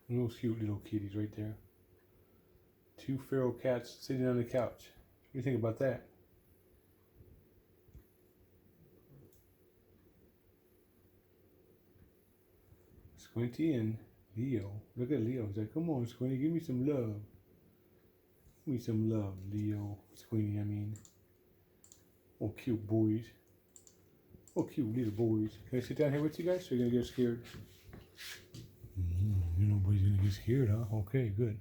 Those cute little kitties right there. Two feral cats sitting on the couch. What do you think about that? Squinty and Leo. Look at Leo. He's like, come on, Squinty, give me some love. Give me some love, Leo. Squinty, I mean. Oh, cute boys. Oh, cute little boys. Can I sit down here with you guys? Or are you going to get scared? Nobody's going to get scared, huh? Okay, good.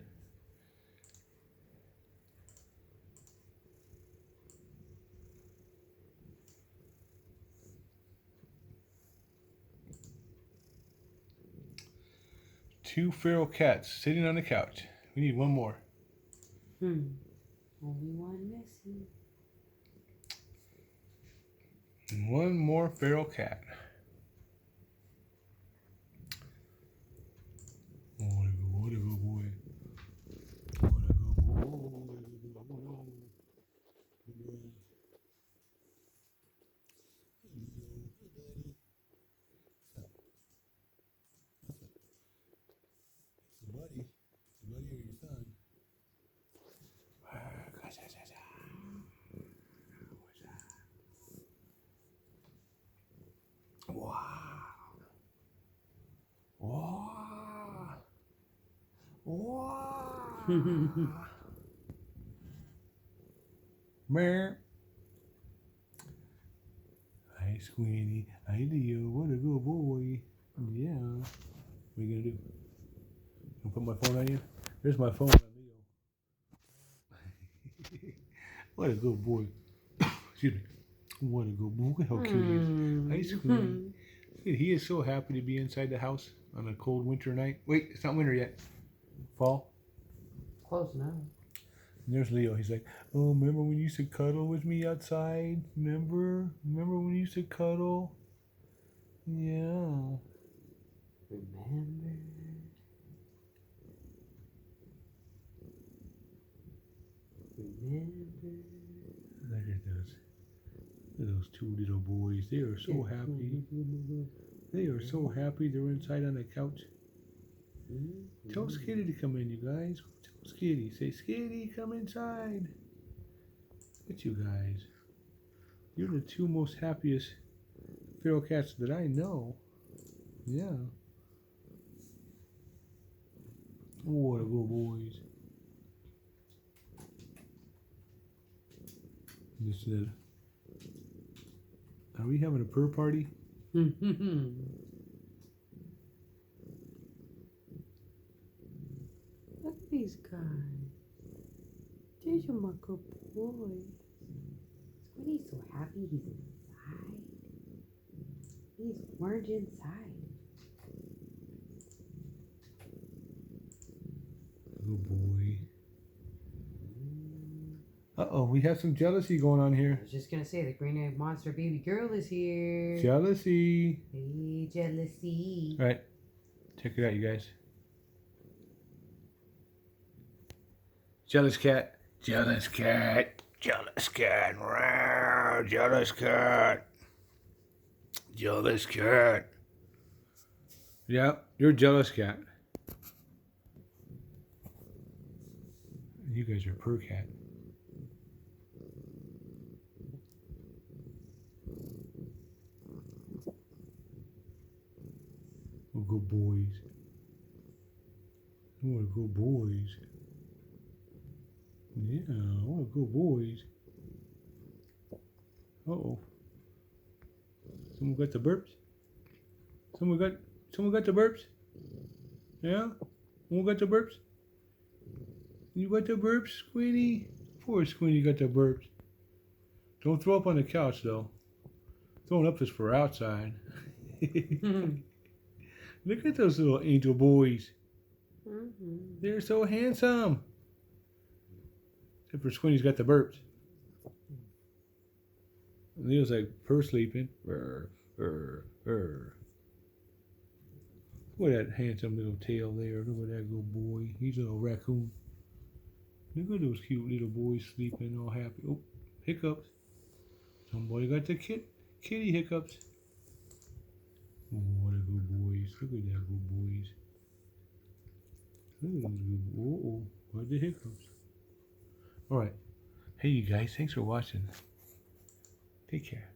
Two feral cats sitting on the couch. We need one more. Only one missing. And one more feral cat. Oh, what a good boy. What a good boy. Buddy. Buddy or your son. Wow. Wow. Wow. Mer. Hi, Squinty. Hi, Leo. What a good boy. Yeah. What are you going to do? I'll put my phone on you? There's my phone on Leo. What a good boy. Excuse me. What a good boy. Look at how cute he is. Hi, Squinty. He is so happy to be inside the house on a cold winter night. Wait, it's not winter yet. Fall. Close enough. And there's Leo. He's like, oh, remember when you used to cuddle with me outside? Remember? Remember when you used to cuddle? Yeah. Remember. Look at those. Look at those two little boys. They are so happy. They are so happy they're inside on the couch. Tell Skitty to come in, you guys. Tell Skitty. Say, Skitty, come inside. Look at you guys. You're the two most happiest feral cats that I know. Yeah. What a good boys. This is Are we having a purr party? Look at these guys. These are my good boys. Squinty's so happy he's inside. He's orange inside. Good boy. Uh-oh, we have some jealousy going on I here. was just gonna say the green-eyed monster baby girl is here. Jealousy. Hey, jealousy. All right, check it out, you guys. Jealous cat. Jealous cat. Jealous cat. Rawr, jealous cat. Jealous cat. Yeah, you're a jealous cat. You guys are purr cat. Oh, good boys. What a good boys. Yeah, what a good boys. Uh-oh. Someone got the burps? Someone got the burps? Yeah? Someone got the burps? You got the burps, Squinty? Poor Squinty got the burps. Don't throw up on the couch, though. Throwing up is for outside. Look at those little angel boys. They're so handsome. Except for Squinty's got the burps. Leo's like purr sleeping. Burr, burr, burr. Look at that handsome little tail there. Look at that good boy. He's a little raccoon. Look at those cute little boys sleeping all happy. Oh, hiccups. Somebody got the kitty hiccups. Oh, what a good boys. Look at that good boys. Uh-oh. Where's the hiccups? All right. Hey, you guys. Thanks for watching. Take care.